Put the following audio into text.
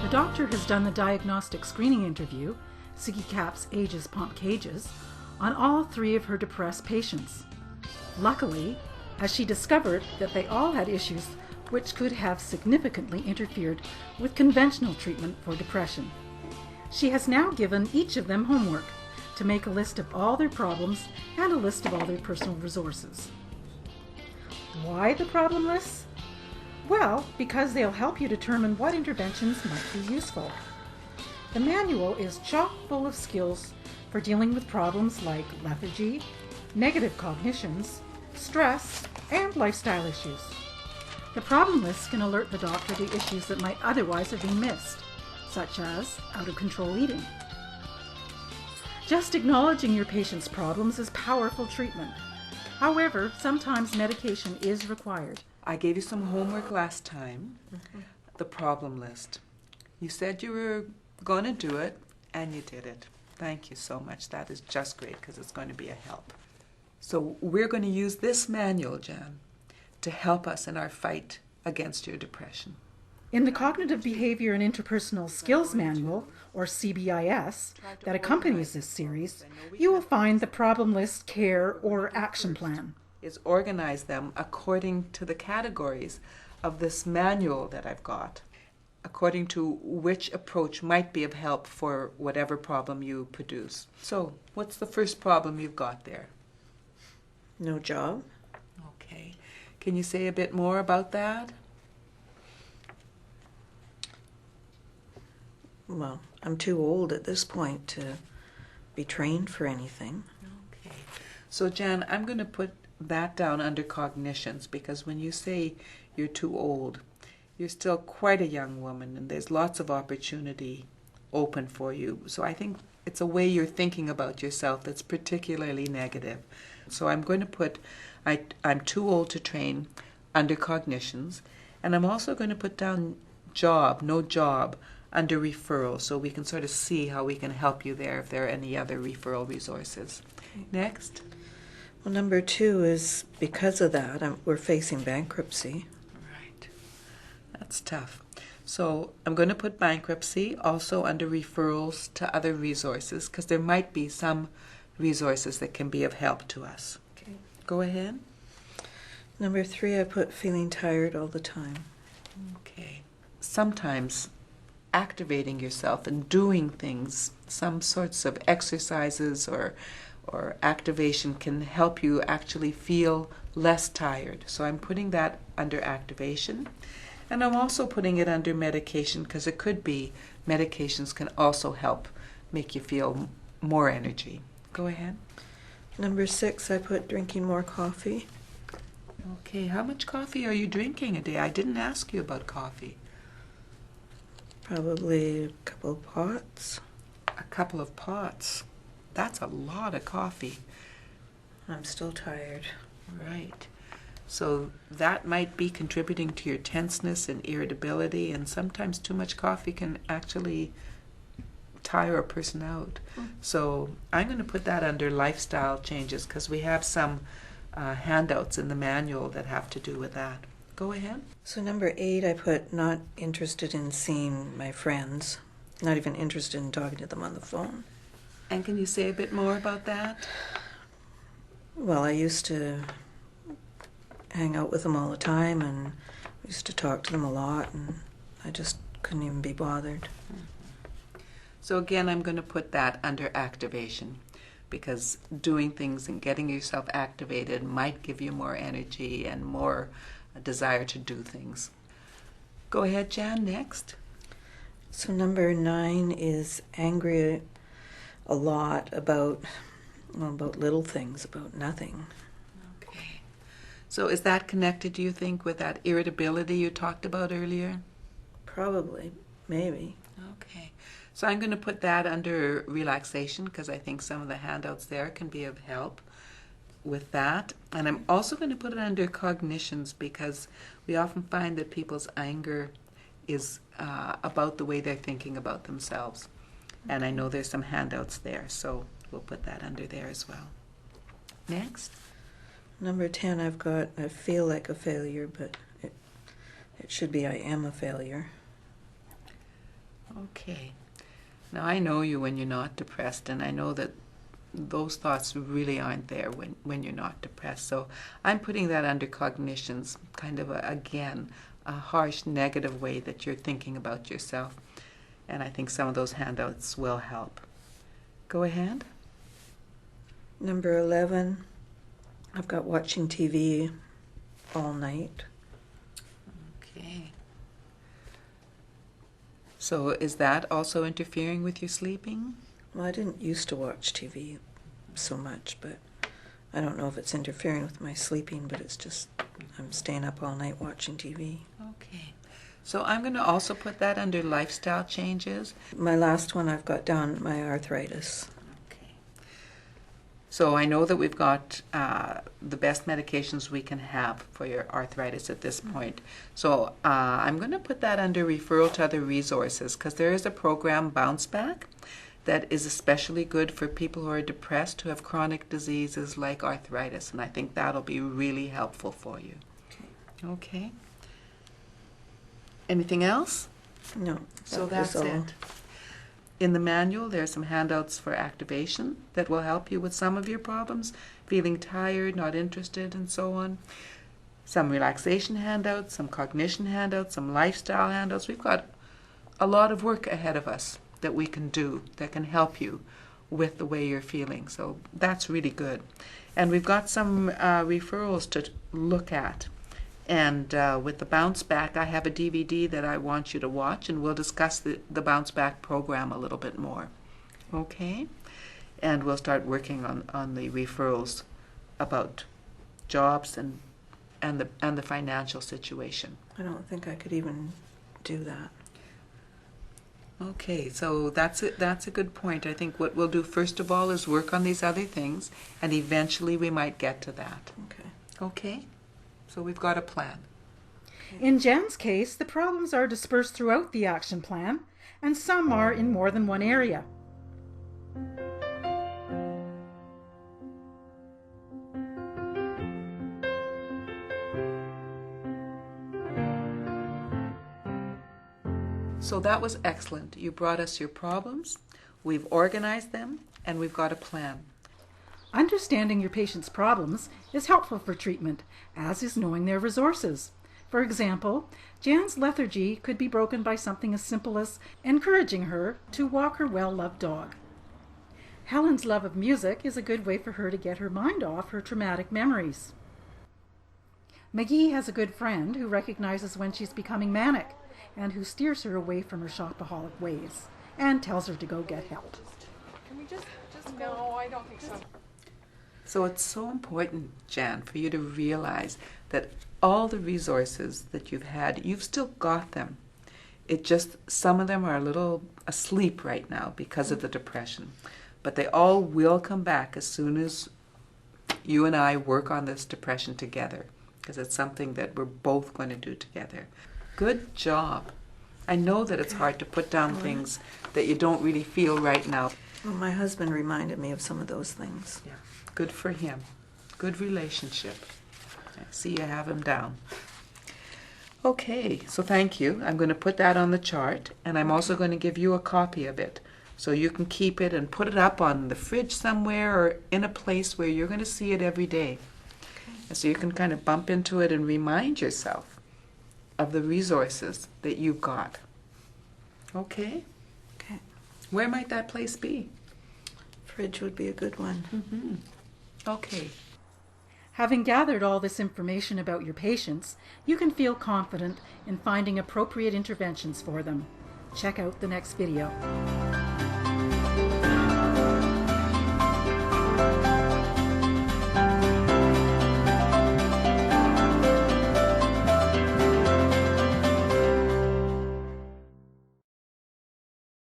The doctor has done the diagnostic screening interview, Siggy Caps Ages Pomp Cages, on all 3 of her depressed patients. Luckily, as she discovered that they all had issues which could have significantly interfered with conventional treatment for depression. She has now given each of them homework to make a list of all their problems and a list of all their personal resources. Why the problem lists? Well, because they'll help you determine what interventions might be useful. The manual is chock full of skills for dealing with problems like lethargy, negative cognitions, stress, and lifestyle issues. The problem list can alert the doctor to issues that might otherwise have been missed, such as out-of-control eating. Just acknowledging your patient's problems is powerful treatment. However, sometimes medication is required. I gave you some homework last time, the problem list. You said you were going to do it, and you did it. Thank you so much. That is just great because it's going to be a help. So we're going to use this manual, Jan, to help us in our fight against your depression. In the Cognitive Behavior and Interpersonal Skills Manual, or CBIS, that accompanies this series, you will find the problem list, care, or action plan. Is organize them according to the categories of this manual that I've got, according to which approach might be of help for whatever problem you produce. So, what's the first problem you've got there? No job. Okay. Can you say a bit more about that? Well, I'm too old at this point to be trained for anything. Okay. So, Jan, I'm going to put that down under cognitions because when you say you're too old, you're still quite a young woman and there's lots of opportunity open for you. So I think it's a way you're thinking about yourself that's particularly negative. So I'm going to put I'm too old to train under cognitions, and I'm also going to put down no job, under referral, so we can sort of see how we can help you there if there are any other referral resources. Next. Well, number 2 is because of that, we're facing bankruptcy. Right. That's tough. So I'm going to put bankruptcy also under referrals to other resources because there might be some resources that can be of help to us. Okay. Go ahead. Number 3, I put feeling tired all the time. Okay. Sometimes activating yourself and doing things, some sorts of exercises or activation can help you actually feel less tired. So I'm putting that under activation. And I'm also putting it under medication because it could be medications can also help make you feel more energy. Go ahead. Number 6, I put drinking more coffee. Okay, how much coffee are you drinking a day? I didn't ask you about coffee. Probably a couple of pots. A couple of pots. That's a lot of coffee. I'm still tired. Right. So that might be contributing to your tenseness and irritability, and sometimes too much coffee can actually tire a person out. So I'm going to put that under lifestyle changes because we have some handouts in the manual that have to do with that. Go ahead. So number 8, I put not interested in seeing my friends, not even interested in talking to them on the phone. And can you say a bit more about that? Well, I used to hang out with them all the time and used to talk to them a lot, and I just couldn't even be bothered. So again, I'm going to put that under activation because doing things and getting yourself activated might give you more energy and more desire to do things. Go ahead, Jan, next. So number 9 is angry a lot about little things, about nothing. Okay. So is that connected, do you think, with that irritability you talked about earlier? Probably, maybe. Okay. So I'm going to put that under relaxation because I think some of the handouts there can be of help with that. And I'm also going to put it under cognitions because we often find that people's anger is about the way they're thinking about themselves. And I know there's some handouts there, so we'll put that under there as well. Next. Number 10, I've got I feel like a failure, but it should be I am a failure. Okay. Now, I know you when you're not depressed, and I know that those thoughts really aren't there when you're not depressed. So I'm putting that under cognitions, kind of, again, a harsh, negative way that you're thinking about yourself. And I think some of those handouts will help. Go ahead. Number 11, I've got watching TV all night. Okay. So is that also interfering with your sleeping? Well, I didn't used to watch TV so much, but I don't know if it's interfering with my sleeping, but it's just I'm staying up all night watching TV. Okay. So I'm going to also put that under lifestyle changes. My last one I've got down my arthritis. Okay. So I know that we've got the best medications we can have for your arthritis at this point. So I'm going to put that under referral to other resources, because there is a program, Bounce Back, that is especially good for people who are depressed, who have chronic diseases like arthritis, and I think that'll be really helpful for you. Okay. Anything else? No. So that was that's all. it. In the manual, there are some handouts for activation that will help you with some of your problems, feeling tired, not interested, and so on. Some relaxation handouts, some cognition handouts, some lifestyle handouts. We've got a lot of work ahead of us that we can do that can help you with the way you're feeling. So that's really good. And we've got some referrals to look at. And with the Bounce Back, I have a DVD that I want you to watch, and we'll discuss the Bounce Back program a little bit more. Okay? And we'll start working on the referrals about jobs and the financial situation. I don't think I could even do that. Okay, so that's a good point. I think what we'll do first of all is work on these other things, and eventually we might get to that. Okay. Okay? So we've got a plan. In Jan's case, the problems are dispersed throughout the action plan, and some are in more than one area. So that was excellent. You brought us your problems, we've organized them, and we've got a plan. Understanding your patient's problems is helpful for treatment, as is knowing their resources. For example, Jan's lethargy could be broken by something as simple as encouraging her to walk her well-loved dog. Helen's love of music is a good way for her to get her mind off her traumatic memories. McGee has a good friend who recognizes when she's becoming manic and who steers her away from her shopaholic ways and tells her to go get help. Can we just no, I don't think so. So it's so important, Jan, for you to realize that all the resources that you've had, you've still got them. It just, some of them are a little asleep right now because of the depression. But they all will come back as soon as you and I work on this depression together, because it's something that we're both going to do together. Good job. I know that it's hard to put down things that you don't really feel right now. Well, my husband reminded me of some of those things. Yeah. Good for him. Good relationship. I see you have him down. Okay, so thank you. I'm going to put that on the chart, and I'm also going to give you a copy of it so you can keep it and put it up on the fridge somewhere or in a place where you're going to see it every day. And so you can kind of bump into it and remind yourself of the resources that you've got. Okay? Okay. Where might that place be? Fridge would be a good one. Mm-hmm. Okay. Having gathered all this information about your patients, you can feel confident in finding appropriate interventions for them. Check out the next video.